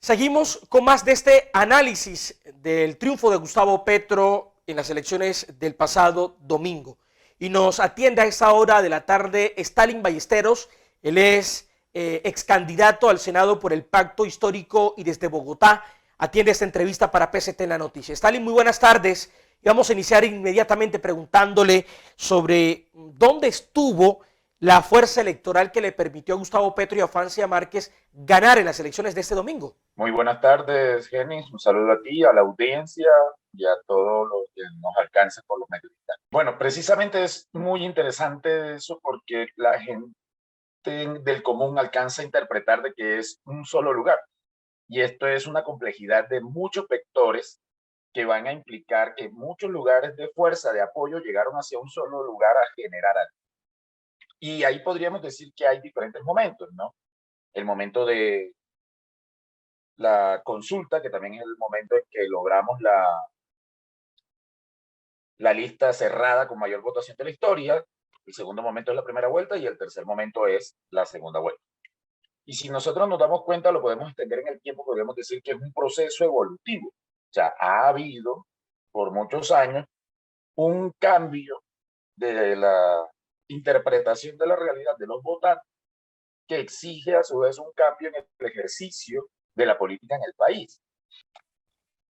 Seguimos con más de este análisis del triunfo de Gustavo Petro en las elecciones del pasado domingo. Y nos atiende a esta hora de la tarde Stalin Ballesteros. Él es ex candidato al Senado por el Pacto Histórico y desde Bogotá atiende esta entrevista para PCT en la Noticia. Stalin, muy buenas tardes. Y vamos a iniciar inmediatamente preguntándole sobre dónde estuvo la fuerza electoral que le permitió a Gustavo Petro y a Francia Márquez ganar en las elecciones de este domingo. Muy buenas tardes, Genis. Un saludo a ti, a la audiencia y a todos los que nos alcancen por los medios. Bueno, precisamente es muy interesante eso porque la gente del común alcanza a interpretar de que es un solo lugar. Y esto es una complejidad de muchos vectores que van a implicar que muchos lugares de fuerza, de apoyo, llegaron hacia un solo lugar a generar algo. Y ahí podríamos decir que hay diferentes momentos, ¿no? El momento de la consulta, que también es el momento en que logramos la lista cerrada con mayor votación de la historia. El segundo momento es la primera vuelta y el tercer momento es la segunda vuelta. Y si nosotros nos damos cuenta, lo podemos extender en el tiempo, podríamos decir que es un proceso evolutivo. O sea, ha habido por muchos años un cambio de la interpretación de la realidad de los votantes que exige a su vez un cambio en el ejercicio de la política en el país.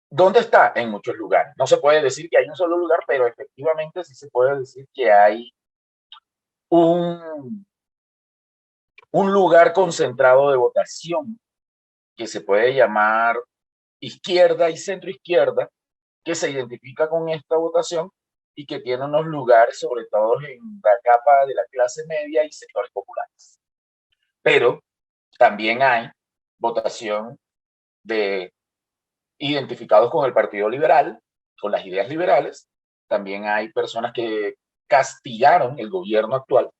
¿Dónde está? En muchos lugares. No se puede decir que hay un solo lugar, pero efectivamente sí se puede decir que hay un lugar concentrado de votación que se puede llamar izquierda y centro izquierda, que se identifica con esta votación y que tiene unos lugares, sobre todo en la capa de la clase media y sectores populares. Pero también hay votación de identificados con el Partido Liberal, con las ideas liberales. También hay personas que castigaron el gobierno actual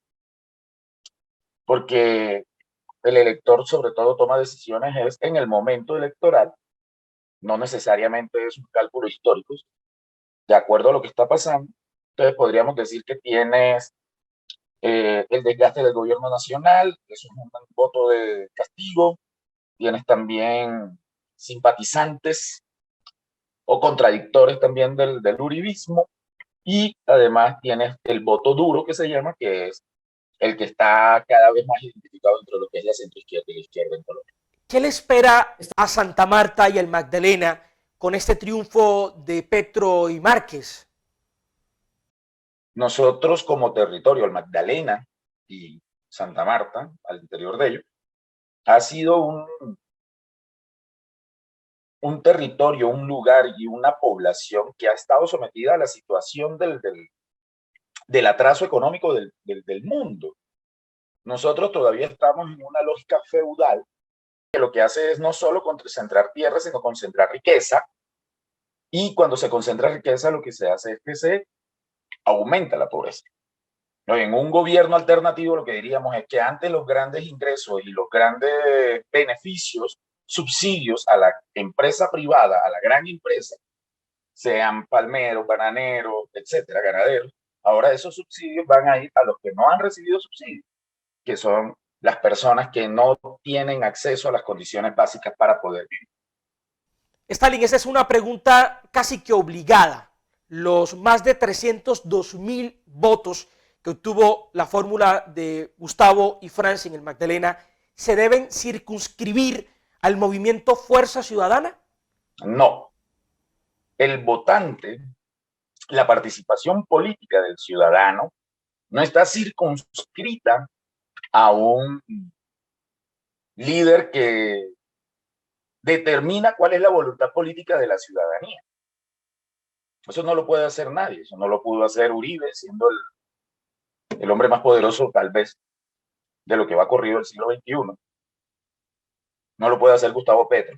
porque el elector sobre todo toma decisiones es en el momento electoral, no necesariamente es un cálculo histórico, de acuerdo a lo que está pasando. Entonces podríamos decir que tienes el desgaste del gobierno nacional, eso es un voto de castigo. Tienes también simpatizantes o contradictores también del uribismo, y además tienes el voto duro que se llama, que es el que está cada vez más identificado entre lo que es la centroizquierda y la izquierda en Colombia. ¿Qué le espera a Santa Marta y al Magdalena con este triunfo de Petro y Márquez? Nosotros como territorio, el Magdalena y Santa Marta, al interior de ello, ha sido un territorio, un lugar y una población que ha estado sometida a la situación del atraso económico del mundo. Nosotros todavía estamos en una lógica feudal que lo que hace es no solo concentrar tierra, sino concentrar riqueza. Y cuando se concentra riqueza, lo que se hace es que se aumenta la pobreza. ¿No? En un gobierno alternativo, lo que diríamos es que antes los grandes ingresos y los grandes beneficios, subsidios a la empresa privada, a la gran empresa, sean palmeros, bananeros, etcétera, ganaderos, ahora esos subsidios van a ir a los que no han recibido subsidios, que son las personas que no tienen acceso a las condiciones básicas para poder vivir. Stalin, esa es una pregunta casi que obligada. Los más de 302.000 votos que obtuvo la fórmula de Gustavo y Francia en el Magdalena, ¿se deben circunscribir al movimiento Fuerza Ciudadana? No. El votante, la participación política del ciudadano, no está circunscrita a un líder que determina cuál es la voluntad política de la ciudadanía. Eso no lo puede hacer nadie. Eso no lo pudo hacer Uribe, siendo el hombre más poderoso tal vez de lo que va corrido el siglo XXI. No lo puede hacer Gustavo Petro,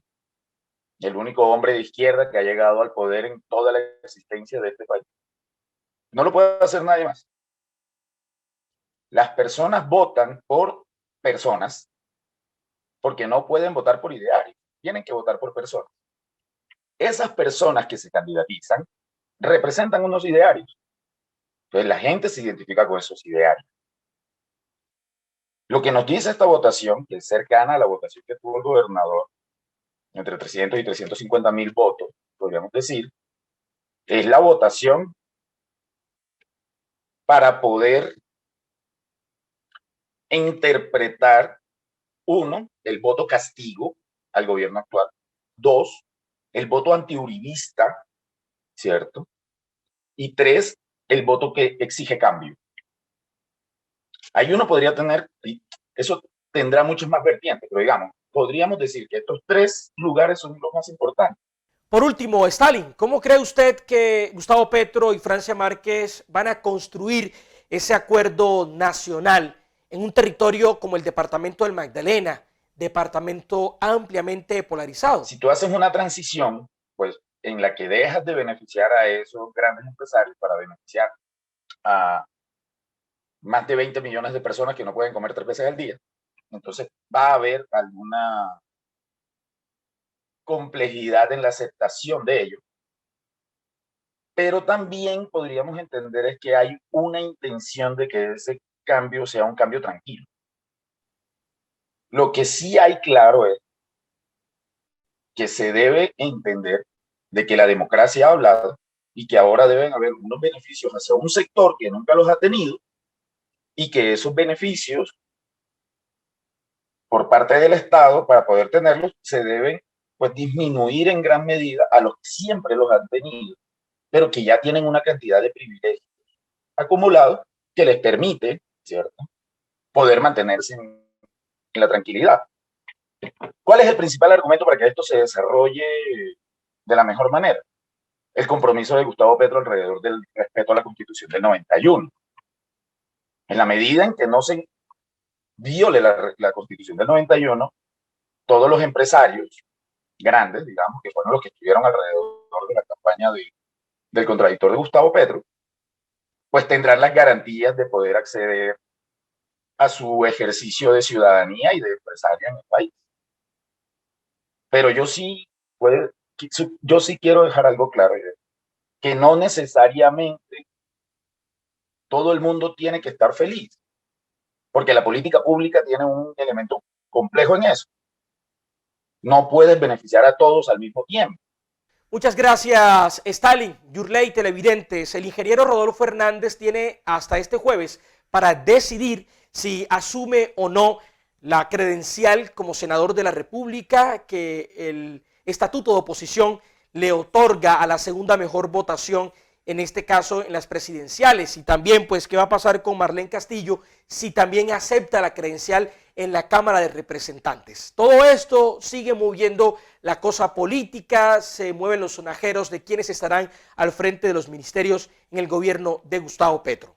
el único hombre de izquierda que ha llegado al poder en toda la existencia de este país. No lo puede hacer nadie más. Las personas votan por personas porque no pueden votar por idearios, tienen que votar por personas. Esas personas que se candidatizan representan unos idearios. Entonces la gente se identifica con esos idearios. Lo que nos dice esta votación, que es cercana a la votación que tuvo el gobernador entre 300 y 350.000 votos, podríamos decir, es la votación para poder interpretar, uno, el voto castigo al gobierno actual; dos, el voto antiuribista, ¿cierto? Y tres, el voto que exige cambio. Ahí uno podría tener, eso tendrá muchas más vertientes, pero digamos, podríamos decir que estos tres lugares son los más importantes. Por último, Stalin, ¿cómo cree usted que Gustavo Petro y Francia Márquez van a construir ese acuerdo nacional en un territorio como el departamento del Magdalena, departamento ampliamente polarizado? Si tú haces una transición, pues en la que dejas de beneficiar a esos grandes empresarios para beneficiar a más de 20 millones de personas que no pueden comer 3 veces al día, entonces va a haber alguna complejidad en la aceptación de ello. Pero también podríamos entender es que hay una intención de que ese cambio sea un cambio tranquilo. Lo que sí hay claro es que se debe entender de que la democracia ha hablado y que ahora deben haber unos beneficios hacia un sector que nunca los ha tenido, y que esos beneficios por parte del Estado, para poder tenerlos, se deben pues disminuir en gran medida a los que siempre los han tenido, pero que ya tienen una cantidad de privilegios acumulados que les permite, ¿cierto?, poder mantenerse en la tranquilidad. ¿Cuál es el principal argumento para que esto se desarrolle de la mejor manera? El compromiso de Gustavo Petro alrededor del respeto a la Constitución del 91. En la medida en que no se viole la Constitución del 91, todos los empresarios grandes, digamos, que fueron los que estuvieron alrededor de la campaña del contradictor de Gustavo Petro, pues tendrán las garantías de poder acceder a su ejercicio de ciudadanía y de empresario en el país. Pero yo sí quiero dejar algo claro, que no necesariamente todo el mundo tiene que estar feliz, porque la política pública tiene un elemento complejo en eso. No puedes beneficiar a todos al mismo tiempo. Muchas gracias, Stalin, Yurley, televidentes. El ingeniero Rodolfo Hernández tiene hasta este jueves para decidir si asume o no la credencial como senador de la República que el estatuto de oposición le otorga a la segunda mejor votación, en este caso en las presidenciales. Y también, pues, ¿qué va a pasar con Marlene Castillo si también acepta la credencial en la Cámara de Representantes? Todo esto sigue moviendo la cosa política, se mueven los sonajeros de quienes estarán al frente de los ministerios en el gobierno de Gustavo Petro.